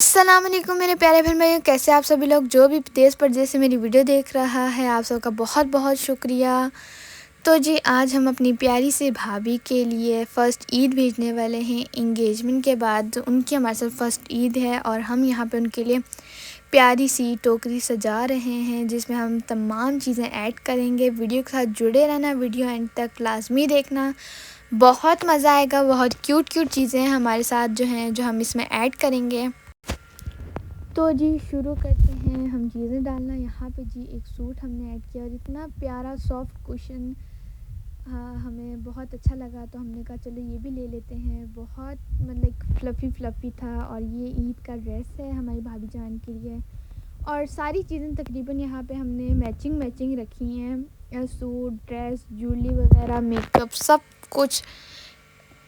अस्सलाम वालेकुम मेरे प्यारे बहन भाइयों, कैसे आप सभी लोग जो भी देश परदेश से मेरी वीडियो देख रहा है, आप सबका बहुत बहुत शुक्रिया। तो जी आज हम अपनी प्यारी से भाभी के लिए फ़र्स्ट ईद भेजने वाले हैं। इंगेजमेंट के बाद उनकी हमारे साथ फ़र्स्ट ईद है और हम यहाँ पे उनके लिए प्यारी सी टोकरी सजा रहे हैं जिसमें हम तमाम चीज़ें ऐड करेंगे। वीडियो के साथ जुड़े रहना, वीडियो एंड तक लाजमी देखना, बहुत मज़ा आएगा। बहुत क्यूट क्यूट चीज़ें हमारे साथ जो हैं जो हम इसमें ऐड करेंगे। तो जी शुरू करते हैं हम चीज़ें डालना। यहाँ पे जी एक सूट हमने ऐड किया और इतना प्यारा सॉफ्ट कुशन हमें बहुत अच्छा लगा, तो हमने कहा चलो ये भी ले लेते हैं। बहुत मतलब फ्लफ़ी था और ये ईद का ड्रेस है हमारी भाभी जान के लिए। और सारी चीज़ें तकरीबन यहाँ पे हमने मैचिंग रखी हैं, सूट, ड्रेस, ज्वेलरी वगैरह, मेकअप, सब कुछ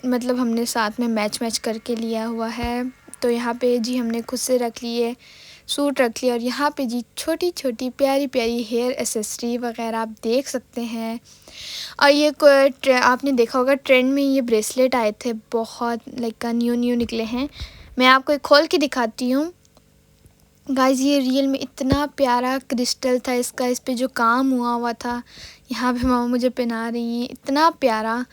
मतलब हमने साथ में मैच करके लिया हुआ है। तो यहाँ पे जी हमने खुद से रख लिए, सूट रख लिया और यहाँ पे जी छोटी छोटी प्यारी प्यारी हेयर एसेसरी वगैरह आप देख सकते हैं। और ये आपने देखा होगा ट्रेंड में ये ब्रेसलेट आए थे, बहुत लाइक न्यू निकले हैं। मैं आपको एक खोल के दिखाती हूँ गाइस। ये रियल में इतना प्यारा क्रिस्टल था इसका, इस पे जो काम हुआ था। यहाँ पे मामा मुझे पहना रही हैं, इतना प्यारा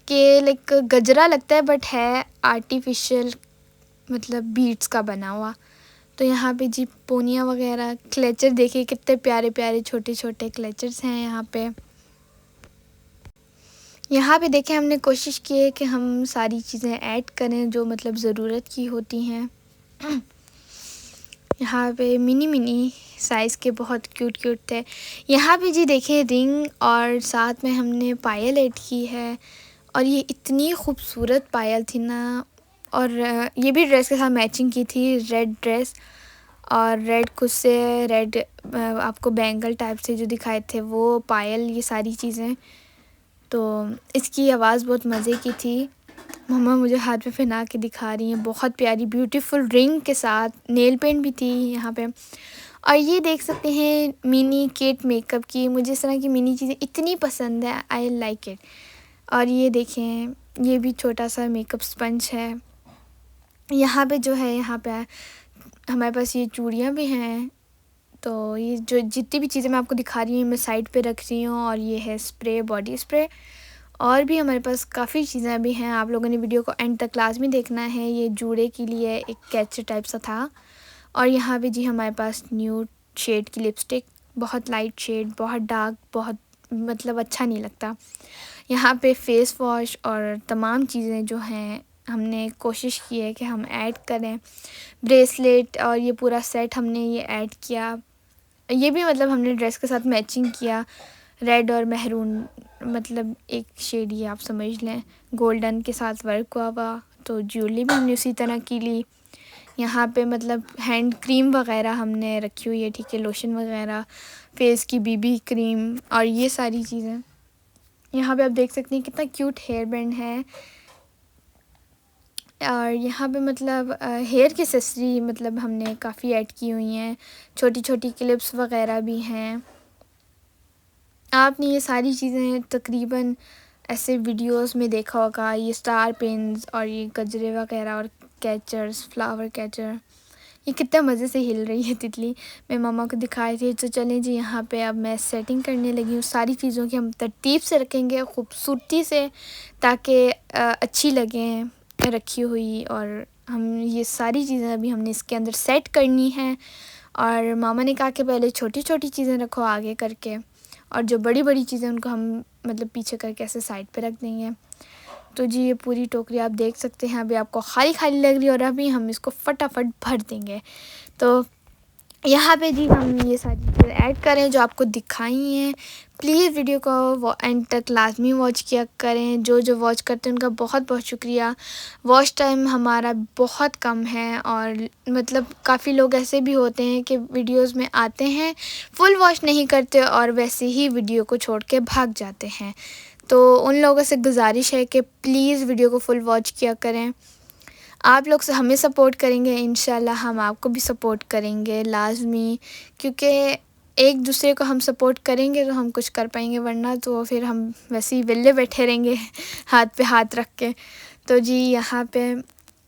कि लाइक गजरा लगता है बट है आर्टिफिशियल, मतलब बीड्स का बना हुआ। तो यहाँ पे जी पोनिया वगैरह, क्लेचर देखिए कितने प्यारे प्यारे छोटे छोटे क्लेचर्स हैं यहाँ पे। यहाँ पे देखें हमने कोशिश की है कि हम सारी चीज़ें ऐड करें जो मतलब ज़रूरत की होती हैं। यहाँ पे मिनी साइज़ के बहुत क्यूट थे। यहाँ पे जी देखें रिंग और साथ में हमने पायल ऐड की है और ये इतनी खूबसूरत पायल थी ना। और ये भी ड्रेस के साथ मैचिंग की थी, रेड ड्रेस और रेड खुद से रेड आपको बैंगल टाइप से जो दिखाए थे वो पायल, ये सारी चीज़ें। तो इसकी आवाज़ बहुत मज़े की थी। मम्मा मुझे हाथ पे पहना के दिखा रही हैं, बहुत प्यारी ब्यूटीफुल रिंग के साथ। नेल पेंट भी थी यहाँ पे। और ये देख सकते हैं मिनी किट मेकअप की, मुझे इस तरह की मिनी चीज़ें इतनी पसंद है, आई लाइक इट। और ये देखें ये भी छोटा सा मेकअप स्पंज है। यहाँ पे जो है यहाँ पे हमारे पास ये चूड़ियाँ भी हैं। तो ये जो जितनी भी चीज़ें मैं आपको दिखा रही हूँ मैं साइड पे रख रही हूँ। और ये है स्प्रे, बॉडी स्प्रे। और भी हमारे पास काफ़ी चीज़ें भी हैं, आप लोगों ने वीडियो को एंड तक लाजमी देखना है। ये जूड़े के लिए एक कैचर टाइप सा था। और यहाँ पे जी हमारे पास न्यूड शेड की लिपस्टिक, बहुत लाइट शेड, बहुत डार्क, बहुत मतलब अच्छा नहीं लगता। यहाँ पे फेस वॉश और तमाम चीज़ें जो हैं हमने कोशिश की है कि हम ऐड करें। ब्रेसलेट और ये पूरा सेट हमने ये ऐड किया। ये भी मतलब हमने ड्रेस के साथ मैचिंग किया, रेड और मेहरून, मतलब एक शेड ये आप समझ लें, गोल्डन के साथ वर्क हुआ। तो ज्वेलरी भी हमने उसी तरह की ली। यहाँ पे मतलब हैंड क्रीम वगैरह हमने रखी हुई है, ठीक है, लोशन वगैरह, फेस की बीबी क्रीम और ये सारी चीज़ें। यहाँ पे आप देख सकते हैं कितना क्यूट हेयर बैंड है। और यहाँ पे मतलब हेयर की एक्सेसरी मतलब हमने काफ़ी ऐड की हुई हैं, छोटी छोटी क्लिप्स वगैरह भी हैं। आपने ये सारी चीज़ें तकरीबन ऐसे वीडियोस में देखा होगा, ये स्टार पिन्स और ये गजरे वगैरह और कैचर्स, फ्लावर कैचर। ये कितना मज़े से हिल रही है तितली। मैं मम्मा को दिखाई थी। तो चलें जी यहाँ पे अब मैं सेटिंग करने लगी हूँ। सारी चीज़ों की हम तरतीब से रखेंगे, खूबसूरती से, ताकि अच्छी लगें रखी हुई। और हम ये सारी चीज़ें अभी हमने इसके अंदर सेट करनी है। और मामा ने कहा कि पहले छोटी छोटी चीज़ें रखो आगे करके, और जो बड़ी बड़ी चीज़ें उनको हम मतलब पीछे करके ऐसे साइड पे रख देंगे। तो जी ये पूरी टोकरी आप देख सकते हैं, अभी आपको खाली खाली लग रही है और अभी हम इसको फटाफट भर देंगे। तो यहाँ पे जी हम ये सारी चीज़ें ऐड करें जो आपको दिखाई हैं। प्लीज़ वीडियो को एंड तक लाजमी वॉच किया करें। जो जो वॉच करते हैं उनका बहुत बहुत शुक्रिया। वॉच टाइम हमारा बहुत कम है और मतलब काफ़ी लोग ऐसे भी होते हैं कि वीडियोस में आते हैं, फुल वॉच नहीं करते और वैसे ही वीडियो को छोड़ के भाग जाते हैं। तो उन लोगों से गुजारिश है कि प्लीज़ वीडियो को फुल वॉच किया करें। आप लोग से हमें सपोर्ट करेंगे, इंशाल्लाह हम आपको भी सपोर्ट करेंगे लाजमी, क्योंकि एक दूसरे को हम सपोर्ट करेंगे तो हम कुछ कर पाएंगे, वरना तो फिर हम वैसे ही विले बैठे रहेंगे हाथ पे हाथ रख के। तो जी यहाँ पे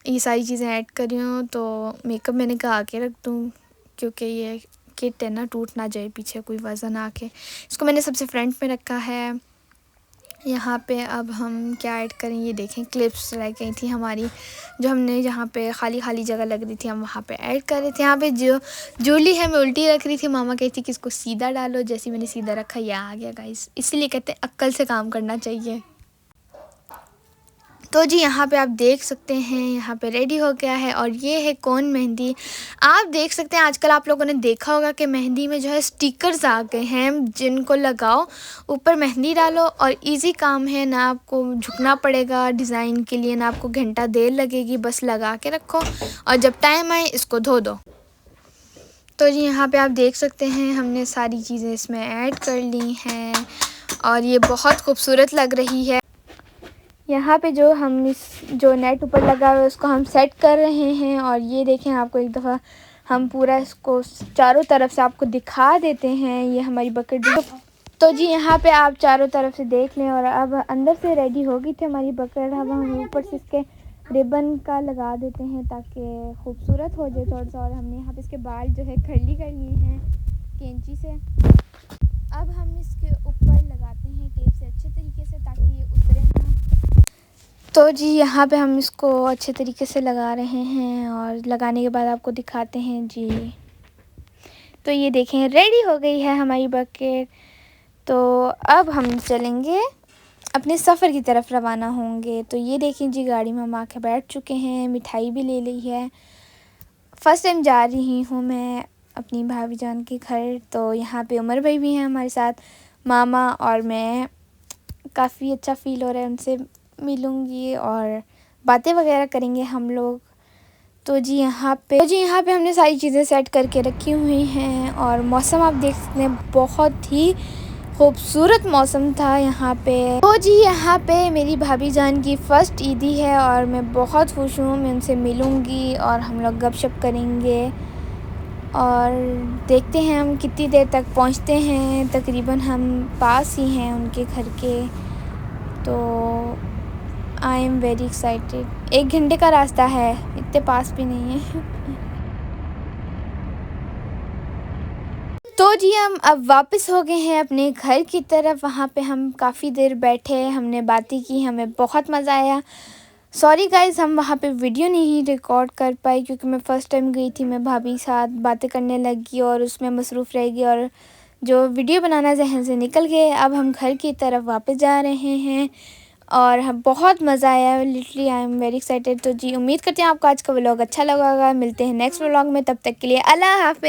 ये सारी चीज़ें ऐड कर रही हूँ। तो मेकअप मैंने कहा आके रख दूँ, क्योंकि ये किट है ना, टूट ना जाए पीछे कोई वज़न आके। इसको मैंने सबसे फ्रंट में रखा है। यहाँ पे अब हम क्या ऐड करें, ये देखें क्लिप्स रह गई थी हमारी, जो हमने जहाँ पे खाली खाली जगह लग रही थी हम वहाँ पे ऐड कर रहे थे। यहाँ पे जो जूली है मैं उल्टी रख रही थी, मामा कहती कि इसको सीधा डालो, जैसे मैंने सीधा रखा ये आ गया गाइस। इसीलिए कहते हैं अक्ल से काम करना चाहिए। तो जी यहाँ पे आप देख सकते हैं यहाँ पे रेडी हो गया है। और ये है कोन मेहंदी। आप देख सकते हैं आजकल आप लोगों ने देखा होगा कि मेहंदी में जो है स्टिकर्स आ गए हैं, जिनको लगाओ ऊपर मेहंदी डालो और इजी काम है, ना आपको झुकना पड़ेगा डिज़ाइन के लिए, ना आपको घंटा देर लगेगी, बस लगा के रखो और जब टाइम आए इसको धो दो। तो जी यहाँ पे आप देख सकते हैं हमने सारी चीज़ें इसमें ऐड कर ली हैं और ये बहुत खूबसूरत लग रही है। यहाँ पे जो हम इस जो नेट ऊपर लगा हुआ है उसको हम सेट कर रहे हैं। और ये देखें, आपको एक दफ़ा हम पूरा इसको चारों तरफ से आपको दिखा देते हैं। ये हमारी बकेट। तो जी यहाँ पे आप चारों तरफ से देख लें। और अब अंदर से रेडी हो गई थी हमारी बकेट। अब हम ऊपर से इसके रिबन का लगा देते हैं ताकि खूबसूरत हो जाए थोड़ा सा। और हमने यहाँ पे इसके बाल जो है कर्ली कर लिए हैं कैंची से। अब हम इसके ऊपर लगाते हैं टेप से अच्छे तरीके से ताकि ये उतरे ना। तो जी यहाँ पे हम इसको अच्छे तरीके से लगा रहे हैं और लगाने के बाद आपको दिखाते हैं जी। तो ये देखें रेडी हो गई है हमारी बकेट। तो अब हम चलेंगे अपने सफ़र की तरफ रवाना होंगे। तो ये देखें जी, गाड़ी में हम आके बैठ चुके हैं, मिठाई भी ले ली है। फ़र्स्ट टाइम जा रही हूँ मैं अपनी भाभी जान के घर। तो यहाँ पे उमर भाई भी हैं हमारे साथ, मामा और मैं। काफ़ी अच्छा फ़ील हो रहा है, उनसे मिलूँगी और बातें वगैरह करेंगे हम लोग। तो जी यहाँ पे हमने सारी चीज़ें सेट करके रखी हुई हैं। और मौसम आप देख सकते हैं, बहुत ही खूबसूरत मौसम था यहाँ पे। तो जी यहाँ पे मेरी भाभी जान की फ़र्स्ट ईदी है और मैं बहुत खुश हूँ। मैं उनसे मिलूँगी और हम लोग गपशप करेंगे और देखते हैं हम कितनी देर तक पहुँचते हैं। तकरीबन हम पास ही हैं उनके घर के। तो आई एम वेरी एक्साइटेड। 1 घंटे का रास्ता है, इतने पास भी नहीं है। तो जी हम अब वापस हो गए हैं अपने घर की तरफ। वहाँ पे हम काफ़ी देर बैठे, हमने बातें की, हमें बहुत मज़ा आया। सॉरी गाइज़, हम वहाँ पे वीडियो नहीं रिकॉर्ड कर पाई क्योंकि मैं फ़र्स्ट टाइम गई थी। मैं भाभी साथ बातें करने लगी और उसमें मसरूफ़ रह गई और जो वीडियो बनाना जहन से निकल गए। अब हम घर की तरफ वापस जा रहे हैं और हम बहुत मज़ा आया। Literally I am very excited. तो जी उम्मीद करते हैं आपको आज का व्लॉग अच्छा लगा होगा। मिलते हैं नेक्स्ट व्लॉग में, तब तक के लिए अल्लाह हाफ़िज़।